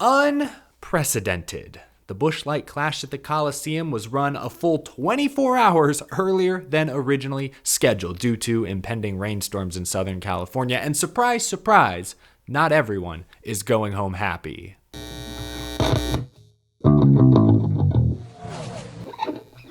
Unprecedented. The Busch Light Clash at the Coliseum was run a full 24 hours earlier than originally scheduled due to impending rainstorms in Southern California. And surprise, surprise, not everyone is going home happy.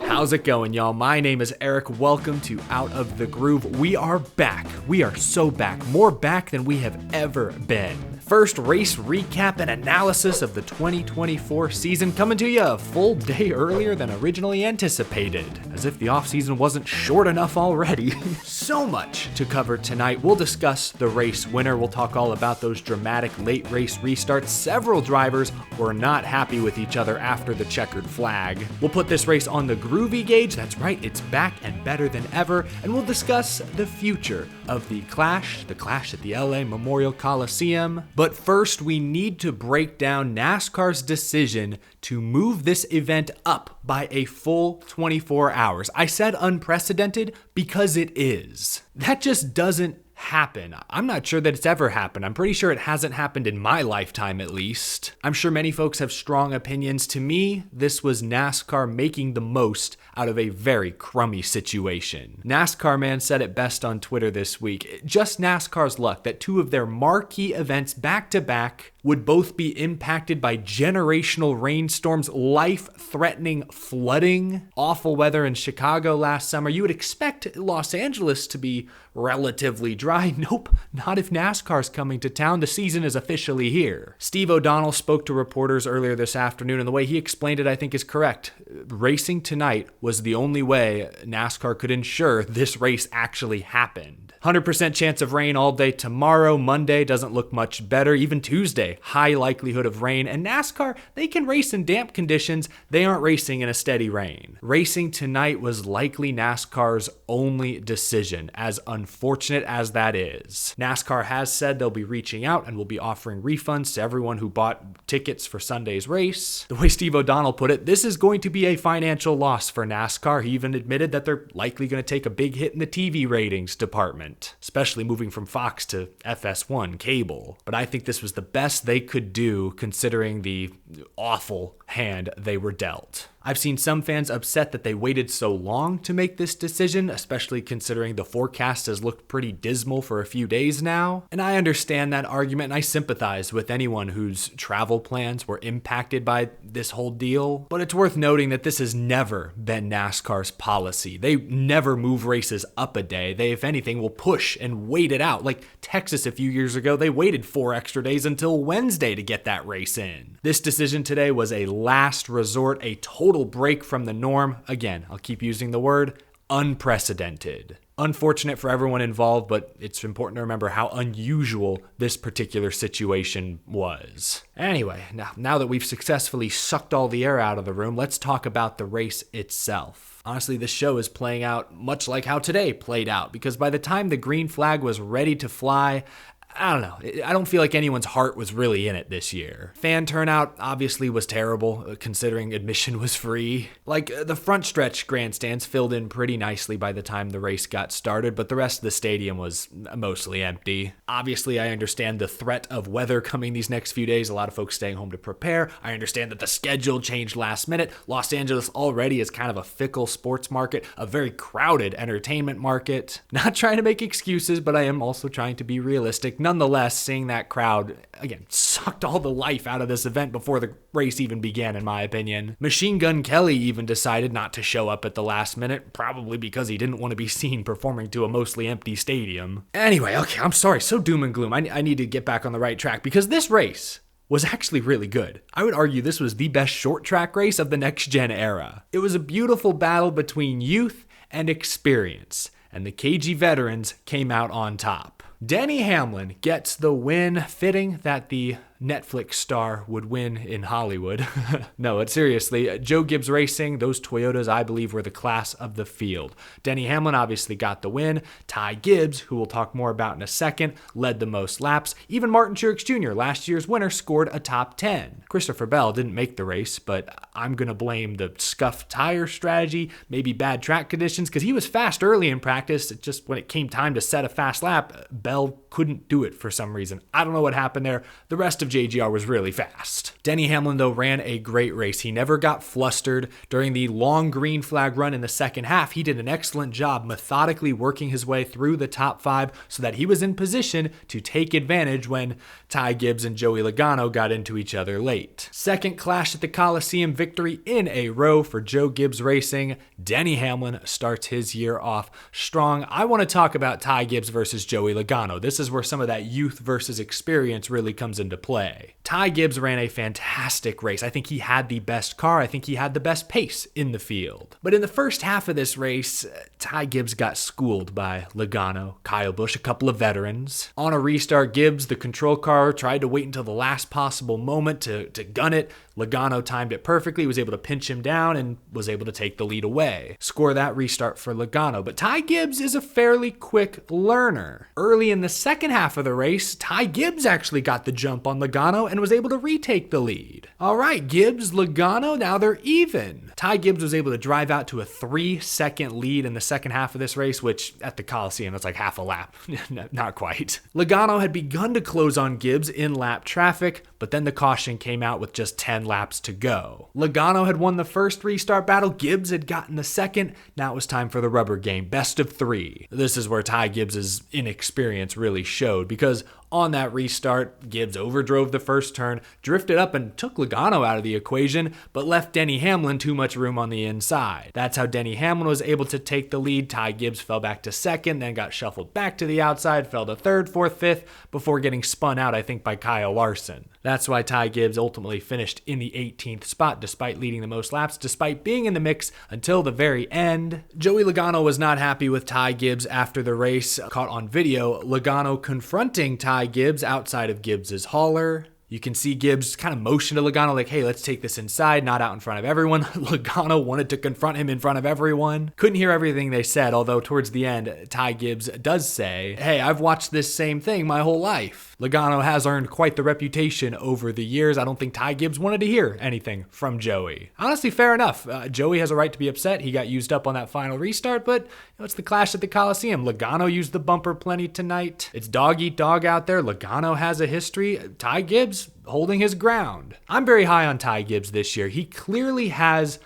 How's it going, y'all? My name is Eric. Welcome to Out of the Groove. We are back. We are so back. More back than we have ever been. First race recap and analysis of the 2024 season coming to you a full day earlier than originally anticipated. As if the offseason wasn't short enough already. So much to cover tonight. We'll discuss the race winner. We'll talk all about those dramatic late race restarts. Several drivers were not happy with each other after the checkered flag. We'll put this race on the groovy gauge. That's right, it's back and better than ever. And we'll discuss the future of the clash at the LA Memorial Coliseum. But first, we need to break down NASCAR's decision to move this event up by a full 24 hours. I said unprecedented because it is. That just doesn't happen. I'm not sure that it's ever happened. I'm pretty sure it hasn't happened in my lifetime, at least. I'm sure many folks have strong opinions. To me, this was NASCAR making the most out of a very crummy situation. NASCAR man said it best on Twitter this week. Just NASCAR's luck that two of their marquee events back to back would both be impacted by generational rainstorms, life-threatening flooding, awful weather in Chicago last summer. You would expect Los Angeles to be relatively dry. Nope, not if NASCAR's coming to town. The season is officially here. Steve O'Donnell spoke to reporters earlier this afternoon, and the way he explained it, I think, is correct. Racing tonight was the only way NASCAR could ensure this race actually happened. 100% chance of rain all day tomorrow. Monday doesn't look much better. Even Tuesday, high likelihood of rain. And NASCAR, they can race in damp conditions. They aren't racing in a steady rain. Racing tonight was likely NASCAR's only decision, as unfortunate as that is. NASCAR has said they'll be reaching out and will be offering refunds to everyone who bought tickets for Sunday's race. The way Steve O'Donnell put it, this is going to be a financial loss for NASCAR. He even admitted that they're likely going to take a big hit in the TV ratings department, especially moving from Fox to FS1 cable. But I think this was the best they could do considering the awful hand they were dealt. I've seen some fans upset that they waited so long to make this decision, especially considering the forecast has looked pretty dismal for a few days now. And I understand that argument, and I sympathize with anyone whose travel plans were impacted by this whole deal. But it's worth noting that this has never been NASCAR's policy. They never move races up a day. They, if anything, will push and wait it out. Like Texas a few years ago, they waited 4 extra days until Wednesday to get that race in. This decision today was a last resort, a total break from the norm. Again, I'll keep using the word unprecedented. Unfortunate for everyone involved, but it's important to remember how unusual this particular situation was. Anyway, now that we've successfully sucked all the air out of the room, let's talk about the race itself. Honestly, this show is playing out much like how today played out, because by the time the green flag was ready to fly, I don't know. I don't feel like anyone's heart was really in it this year. Fan turnout obviously was terrible, considering admission was free. Like, the front stretch grandstands filled in pretty nicely by the time the race got started, but the rest of the stadium was mostly empty. Obviously, I understand the threat of weather coming these next few days, a lot of folks staying home to prepare. I understand that the schedule changed last minute. Los Angeles already is kind of a fickle sports market, a very crowded entertainment market. Not trying to make excuses, but I am also trying to be realistic. Nonetheless, seeing that crowd, again, sucked all the life out of this event before the race even began, in my opinion. Machine Gun Kelly even decided not to show up at the last minute, probably because he didn't want to be seen performing to a mostly empty stadium. Anyway, okay, I'm sorry, so doom and gloom. I need to get back on the right track, because this race was actually really good. I would argue this was the best short track race of the next-gen era. It was a beautiful battle between youth and experience, and the KG veterans came out on top. Denny Hamlin gets the win, fitting that the Netflix star would win in Hollywood. No, but seriously, Joe Gibbs Racing, those Toyotas, I believe, were the class of the field. Denny Hamlin obviously got the win. Ty Gibbs, who we'll talk more about in a second, led the most laps. Even Martin Truex Jr., last year's winner, scored a top 10. Christopher Bell didn't make the race, but I'm going to blame the scuffed tire strategy, maybe bad track conditions, because he was fast early in practice. It just when it came time to set a fast lap, Bell couldn't do it for some reason. I don't know what happened there. The rest of JGR was really fast. Denny Hamlin, though, ran a great race. He never got flustered during the long green flag run in the second half. He did an excellent job methodically working his way through the top 5 so that he was in position to take advantage when Ty Gibbs and Joey Logano got into each other late. Second clash at the Coliseum victory in a row for Joe Gibbs Racing. Denny Hamlin starts his year off strong. I want to talk about Ty Gibbs versus Joey Logano. This is where some of that youth versus experience really comes into play. Ty Gibbs ran a fantastic race. I think he had the best car. I think he had the best pace in the field. But in the first half of this race, Ty Gibbs got schooled by Logano, Kyle Busch, a couple of veterans. On a restart, Gibbs, the control car, tried to wait until the last possible moment to gun it. Logano timed it perfectly, was able to pinch him down, and was able to take the lead away. Score that restart for Logano. But Ty Gibbs is a fairly quick learner. Early in the second half of the race, Ty Gibbs actually got the jump on Logano and was able to retake the lead. All right, Gibbs, Logano, now they're even. Ty Gibbs was able to drive out to a 3-second lead in the second half of this race, which at the Coliseum, that's like half a lap. Not quite. Logano had begun to close on Gibbs in lap traffic, but then the caution came out with just 10 laps to go. Logano had won the first restart battle. Gibbs had gotten the second. Now it was time for the rubber game, best of 3. This is where Ty Gibbs' inexperience really showed, because on that restart, Gibbs overdrove the first turn, drifted up and took Logano out of the equation, but left Denny Hamlin too much room on the inside. That's how Denny Hamlin was able to take the lead. Ty Gibbs fell back to second, then got shuffled back to the outside, fell to third, fourth, fifth, before getting spun out, I think, by Kyle Larson. That's why Ty Gibbs ultimately finished in the 18th spot, despite leading the most laps, despite being in the mix until the very end. Joey Logano was not happy with Ty Gibbs after the race. Caught on video, Logano confronting Ty Gibbs outside of Gibbs's hauler. You can see Gibbs kind of motion to Logano like, hey, let's take this inside, not out in front of everyone. Logano wanted to confront him in front of everyone. Couldn't hear everything they said, although towards the end, Ty Gibbs does say, hey, I've watched this same thing my whole life. Logano has earned quite the reputation over the years. I don't think Ty Gibbs wanted to hear anything from Joey. Honestly, fair enough. Joey has a right to be upset. He got used up on that final restart, but it's the clash at the Coliseum. Logano used the bumper plenty tonight. It's dog eat dog out there. Logano has a history. Ty Gibbs holding his ground. I'm very high on Ty Gibbs this year. He clearly has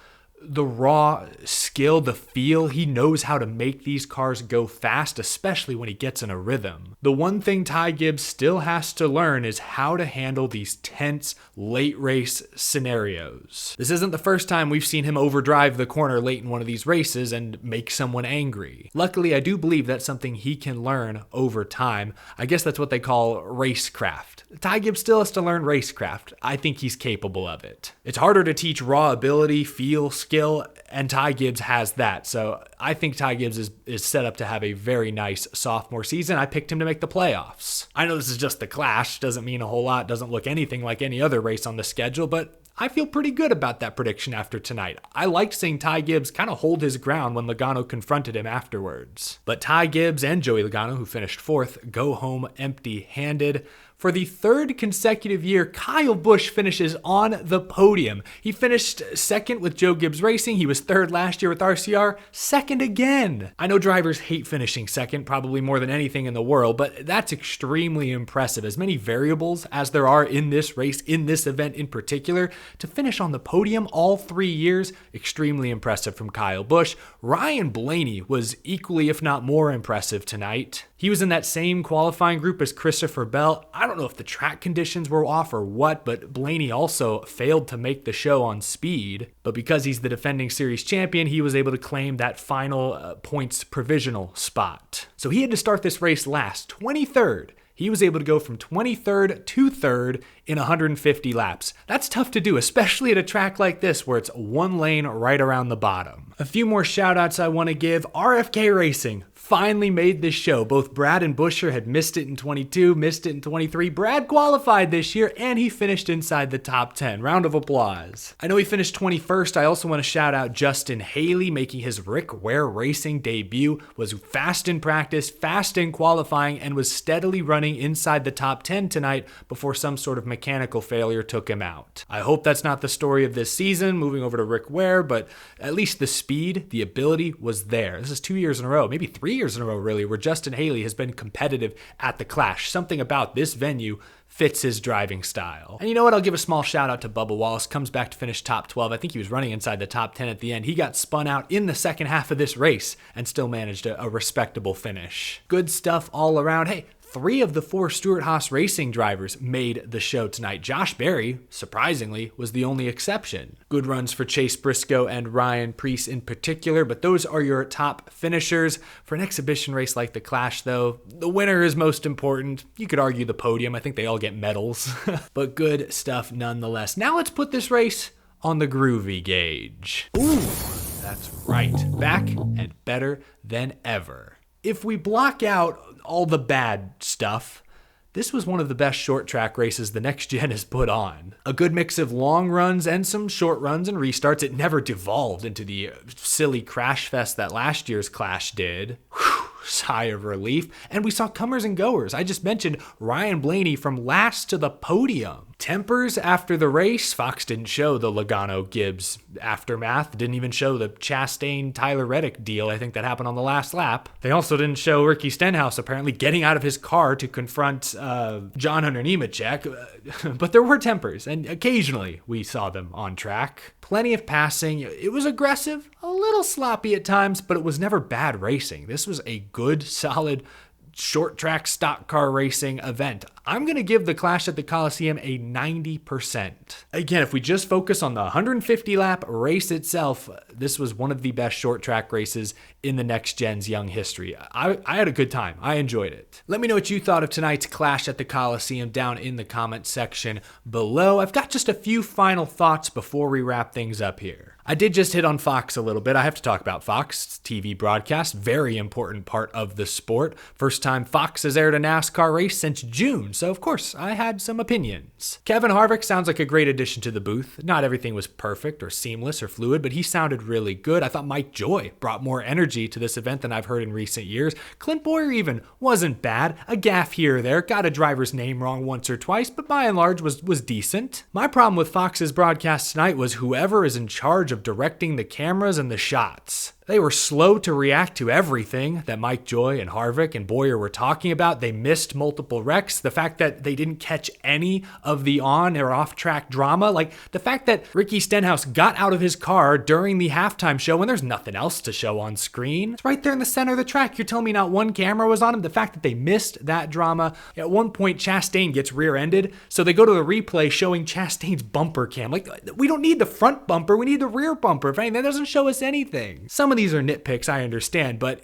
the raw skill, the feel. He knows how to make these cars go fast, especially when he gets in a rhythm. The one thing Ty Gibbs still has to learn is how to handle these tense late race scenarios. This isn't the first time we've seen him overdrive the corner late in one of these races and make someone angry. Luckily, I do believe that's something he can learn over time. I guess that's what they call racecraft. Ty Gibbs still has to learn racecraft. I think he's capable of it. It's harder to teach raw ability, feel, skill, and Ty Gibbs has that. So I think Ty Gibbs is set up to have a very nice sophomore season. I picked him to make the playoffs. I know this is just the clash, doesn't mean a whole lot, doesn't look anything like any other race on the schedule, but I feel pretty good about that prediction after tonight. I liked seeing Ty Gibbs kind of hold his ground when Logano confronted him afterwards. But Ty Gibbs and Joey Logano, who finished fourth, go home empty-handed. For the third consecutive year, Kyle Busch finishes on the podium. He finished second with Joe Gibbs Racing. He was third last year with RCR, second again. I know drivers hate finishing second, probably more than anything in the world, but that's extremely impressive. As many variables as there are in this race, in this event in particular, to finish on the podium all 3 years, extremely impressive from Kyle Busch. Ryan Blaney was equally, if not more, impressive tonight. He was in that same qualifying group as Christopher Bell. I don't know if the track conditions were off or what, but Blaney also failed to make the show on speed. But because he's the defending series champion, he was able to claim that final points provisional spot. So he had to start this race last, 23rd. He was able to go from 23rd to 3rd in 150 laps. That's tough to do, especially at a track like this where it's one lane right around the bottom. A few more shout outs I want to give. RFK Racing finally made this show. Both Brad and Buescher had missed it in 22, missed it in 23. Brad qualified this year and he finished inside the top 10. Round of applause. I know he finished 21st. I also want to shout out Justin Haley making his Rick Ware Racing debut. Was fast in practice, fast in qualifying, and was steadily running running inside the top 10 tonight before some sort of mechanical failure took him out. I hope that's not the story of this season, moving over to Rick Ware, but at least the speed, the ability was there. This is 2 years in a row, maybe 3 years in a row really, where Justin Haley has been competitive at the Clash. Something about this venue fits his driving style. And you know what? I'll give a small shout out to Bubba Wallace. Comes back to finish top 12. I think he was running inside the top 10 at the end. He got spun out in the second half of this race and still managed a respectable finish. Good stuff all around. Hey, 3 of the 4 Stewart-Haas Racing drivers made the show tonight. Josh Berry, surprisingly, was the only exception. Good runs for Chase Briscoe and Ryan Preece in particular, but those are your top finishers. For an exhibition race like the Clash, though, the winner is most important. You could argue the podium. I think they all get medals, but good stuff nonetheless. Now let's put this race on the groovy gauge. Ooh, that's right. Back and better than ever. If we block out all the bad stuff, this was one of the best short track races the next gen has put on. A good mix of long runs and some short runs and restarts. It never devolved into the silly crash fest that last year's Clash did. Whew, sigh of relief. And we saw comers and goers. I just mentioned Ryan Blaney from last to the podium. Tempers after the race. Fox didn't show the Logano-Gibbs aftermath. Didn't even show the Chastain-Tyler Reddick deal. I think that happened on the last lap. They also didn't show Ricky Stenhouse apparently getting out of his car to confront John Hunter Nemechek. But there were tempers, and occasionally we saw them on track. Plenty of passing. It was aggressive, a little sloppy at times, but it was never bad racing. This was a good, solid short track stock car racing event. I'm going to give the Clash at the Coliseum a 90%. Again, if we just focus on the 150 lap race itself, this was one of the best short track races in the next gen's young history. I had a good time. I enjoyed it. Let me know what you thought of tonight's Clash at the Coliseum down in the comment section below. I've got just a few final thoughts before we wrap things up here. I did just hit on Fox a little bit. I have to talk about Fox TV broadcast. Very important part of the sport. First time Fox has aired a NASCAR race since June, so of course I had some opinions. Kevin Harvick sounds like a great addition to the booth. Not everything was perfect or seamless or fluid, but he sounded really good. I thought Mike Joy brought more energy to this event than I've heard in recent years. Clint Boyer even wasn't bad. A gaffe here or there, got a driver's name wrong once or twice, but by and large was decent. My problem with Fox's broadcast tonight was whoever is in charge of directing the cameras and the shots. They were slow to react to everything that Mike Joy and Harvick and Boyer were talking about. They missed multiple wrecks. The fact that they didn't catch any of the on or off track drama. Like the fact that Ricky Stenhouse got out of his car during the halftime show when there's nothing else to show on screen. It's right there in the center of the track. You're telling me not one camera was on him? The fact that they missed that drama. At one point, Chastain gets rear-ended. So they go to the replay showing Chastain's bumper cam. Like, we don't need the front bumper. We need the rear bumper. If anything, that doesn't show us anything. Some of these are nitpicks, I understand, but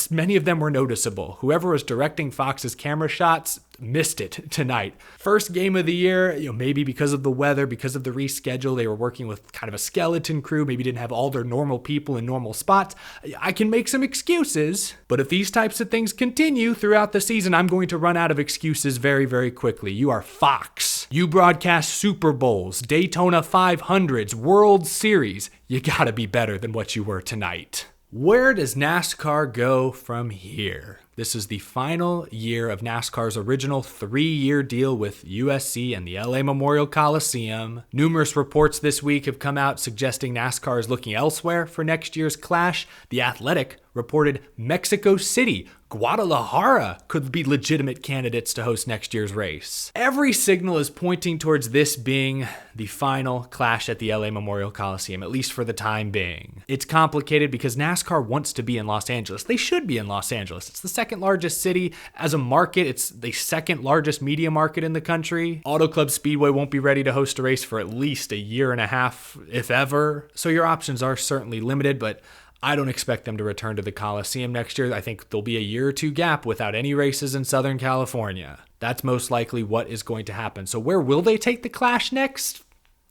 many of them were noticeable. Whoever was directing Fox's camera shots missed it tonight. First game of the year, maybe because of the weather, because of the reschedule, they were working with kind of a skeleton crew, maybe didn't have all their normal people in normal spots. I can make some excuses, but if these types of things continue throughout the season, I'm going to run out of excuses very, very quickly. You are Fox. You broadcast Super Bowls, Daytona 500s, World Series. You gotta be better than what you were tonight. Where does NASCAR go from here? This is the final year of NASCAR's original 3-year deal with USC and the LA Memorial Coliseum. Numerous reports this week have come out suggesting NASCAR is looking elsewhere for next year's Clash. The Athletic reported Mexico City, Guadalajara could be legitimate candidates to host next year's race. Every signal is pointing towards this being the final Clash at the LA Memorial Coliseum, at least for the time being. It's complicated because NASCAR wants to be in Los Angeles. They should be in Los Angeles. It's the second largest city. As a market, it's the second largest media market in the country. Auto Club Speedway won't be ready to host a race for at least a year and a half, if ever. So your options are certainly limited, but I don't expect them to return to the Coliseum next year. I think there'll be a year or two gap without any races in Southern California. That's most likely what is going to happen. So where will they take the Clash next?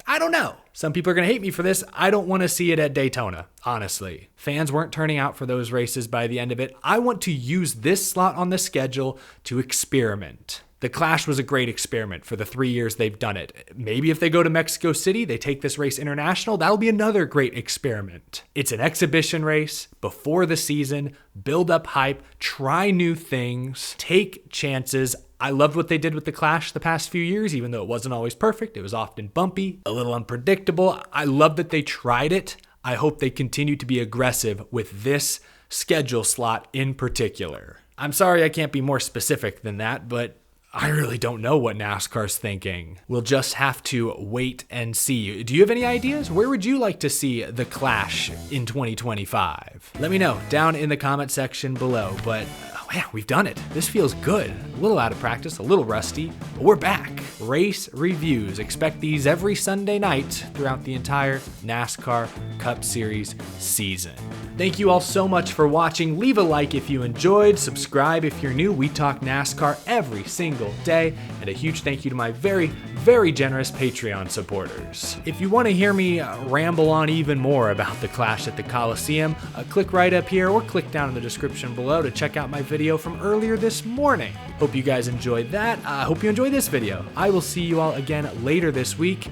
I don't know. Some people are going to hate me for this. I don't want to see it at Daytona, honestly. Fans weren't turning out for those races by the end of it. I want to use this slot on the schedule to experiment. The Clash was a great experiment for the 3 years they've done it. Maybe if they go to Mexico City, they take this race international, that'll be another great experiment. It's an exhibition race before the season, build up hype, try new things, take chances. I loved what they did with the Clash the past few years, even though it wasn't always perfect. It was often bumpy, a little unpredictable. I love that they tried it. I hope they continue to be aggressive with this schedule slot in particular. I'm sorry I can't be more specific than that, but I really don't know what NASCAR's thinking. We'll just have to wait and see. Do you have any ideas? Where would you like to see the Clash in 2025? Let me know down in the comment section below, but yeah, we've done it. This feels good. A little out of practice, a little rusty, but we're back. Race reviews. Expect these every Sunday night throughout the entire NASCAR Cup Series season. Thank you all so much for watching. Leave a like if you enjoyed. Subscribe if you're new. We talk NASCAR every single day. And a huge thank you to my very, very generous Patreon supporters. If you want to hear me ramble on even more about the Clash at the Coliseum, click right up here or click down in the description below to check out my video from earlier this morning. Hope you guys enjoyed that. I hope you enjoyed this video. I will see you all again later this week.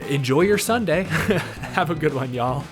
Enjoy your Sunday. Have a good one, y'all.